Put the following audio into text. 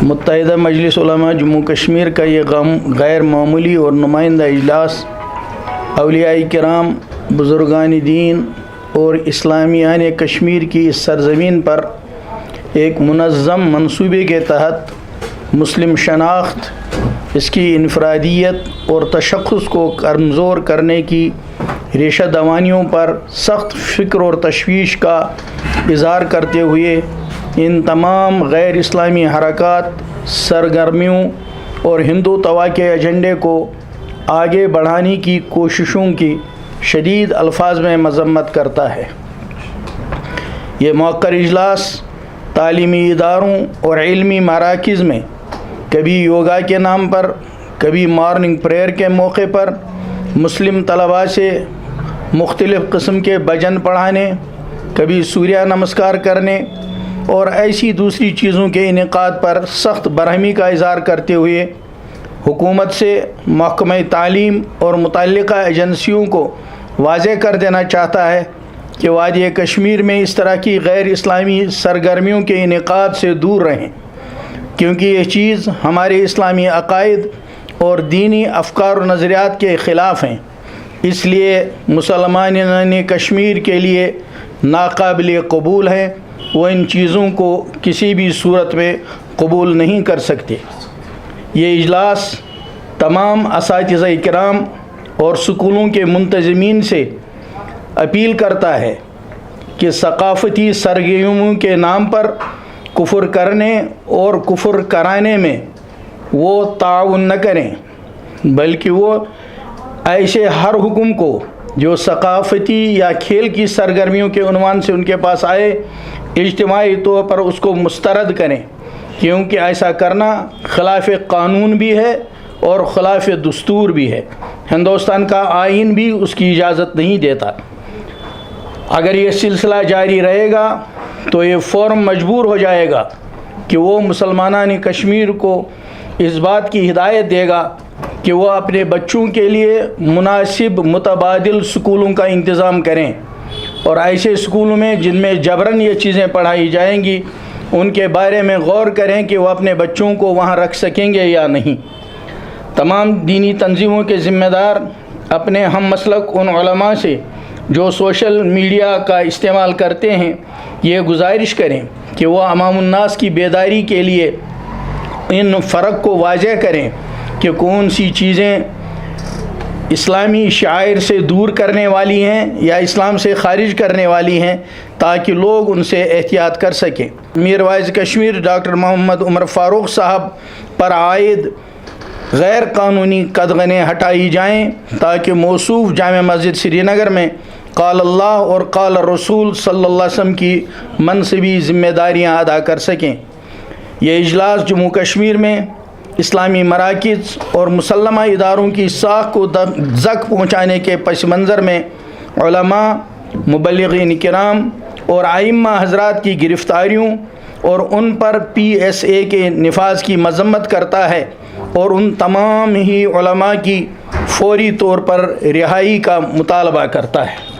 متحدہ مجلس علماء جموں کشمیر کا یہ غیر معمولی اور نمائندہ اجلاس اولیاء کرام، بزرگان دین اور اسلامیان کشمیر کی اس سرزمین پر ایک منظم منصوبے کے تحت مسلم شناخت، اس کی انفرادیت اور تشخص کو کمزور کرنے کی ریشہ دوانیوں پر سخت فکر اور تشویش کا اظہار کرتے ہوئے ان تمام غیر اسلامی حرکات، سرگرمیوں اور ہندو توا کے ایجنڈے کو آگے بڑھانے کی کوششوں کی شدید الفاظ میں مذمت کرتا ہے۔ یہ موقر اجلاس تعلیمی اداروں اور علمی مراکز میں کبھی یوگا کے نام پر، کبھی مارننگ پریئر کے موقع پر مسلم طلباء سے مختلف قسم کے بھجن پڑھانے، کبھی سوریہ نمسکار کرنے اور ایسی دوسری چیزوں کے انعقاد پر سخت برہمی کا اظہار کرتے ہوئے حکومت سے محکمہ تعلیم اور متعلقہ ایجنسیوں کو واضح کر دینا چاہتا ہے کہ وادی کشمیر میں اس طرح کی غیر اسلامی سرگرمیوں کے انعقاد سے دور رہیں، کیونکہ یہ چیز ہمارے اسلامی عقائد اور دینی افکار و نظریات کے خلاف ہیں۔ اس لیے مسلمانان کشمیر کے لیے ناقابل قبول ہے، وہ ان چیزوں کو کسی بھی صورت میں قبول نہیں کر سکتے۔ یہ اجلاس تمام اساتذہ کرام اور سکولوں کے منتظمین سے اپیل کرتا ہے کہ ثقافتی سرگرمیوں کے نام پر کفر کرنے اور کفر کرانے میں وہ تعاون نہ کریں، بلکہ وہ ایسے ہر حکم کو جو ثقافتی یا کھیل کی سرگرمیوں کے عنوان سے ان کے پاس آئے، اجتماعی طور پر اس کو مسترد کریں، کیونکہ ایسا کرنا خلاف قانون بھی ہے اور خلاف دستور بھی ہے۔ ہندوستان کا آئین بھی اس کی اجازت نہیں دیتا۔ اگر یہ سلسلہ جاری رہے گا تو یہ فورم مجبور ہو جائے گا کہ وہ مسلمانان کشمیر کو اس بات کی ہدایت دے گا کہ وہ اپنے بچوں کے لیے مناسب متبادل سکولوں کا انتظام کریں، اور ایسے سکولوں میں جن میں جبراً یہ چیزیں پڑھائی جائیں گی ان کے بارے میں غور کریں کہ وہ اپنے بچوں کو وہاں رکھ سکیں گے یا نہیں۔ تمام دینی تنظیموں کے ذمہ دار اپنے ہم مسلک ان علماء سے جو سوشل میڈیا کا استعمال کرتے ہیں یہ گزارش کریں کہ وہ عوام الناس کی بیداری کے لیے ان فرق کو واضح کریں کہ کون سی چیزیں اسلامی شعائر سے دور کرنے والی ہیں یا اسلام سے خارج کرنے والی ہیں، تاکہ لوگ ان سے احتیاط کر سکیں۔ امیر وائز کشمیر ڈاکٹر محمد عمر فاروق صاحب پر عائد غیر قانونی قدغنیں ہٹائی جائیں تاکہ موصوف جامع مسجد سری نگر میں قال اللہ اور قال رسول صلی اللہ علیہ وسلم کی منصبی ذمہ داریاں ادا کر سکیں۔ یہ اجلاس جموں کشمیر میں اسلامی مراکز اور مسلمہ اداروں کی ساکھ کو زک پہنچانے کے پس منظر میں علماء، مبلغین کرام اور ائمہ حضرات کی گرفتاریوں اور ان پر PSA کے نفاذ کی مذمت کرتا ہے اور ان تمام ہی علماء کی فوری طور پر رہائی کا مطالبہ کرتا ہے۔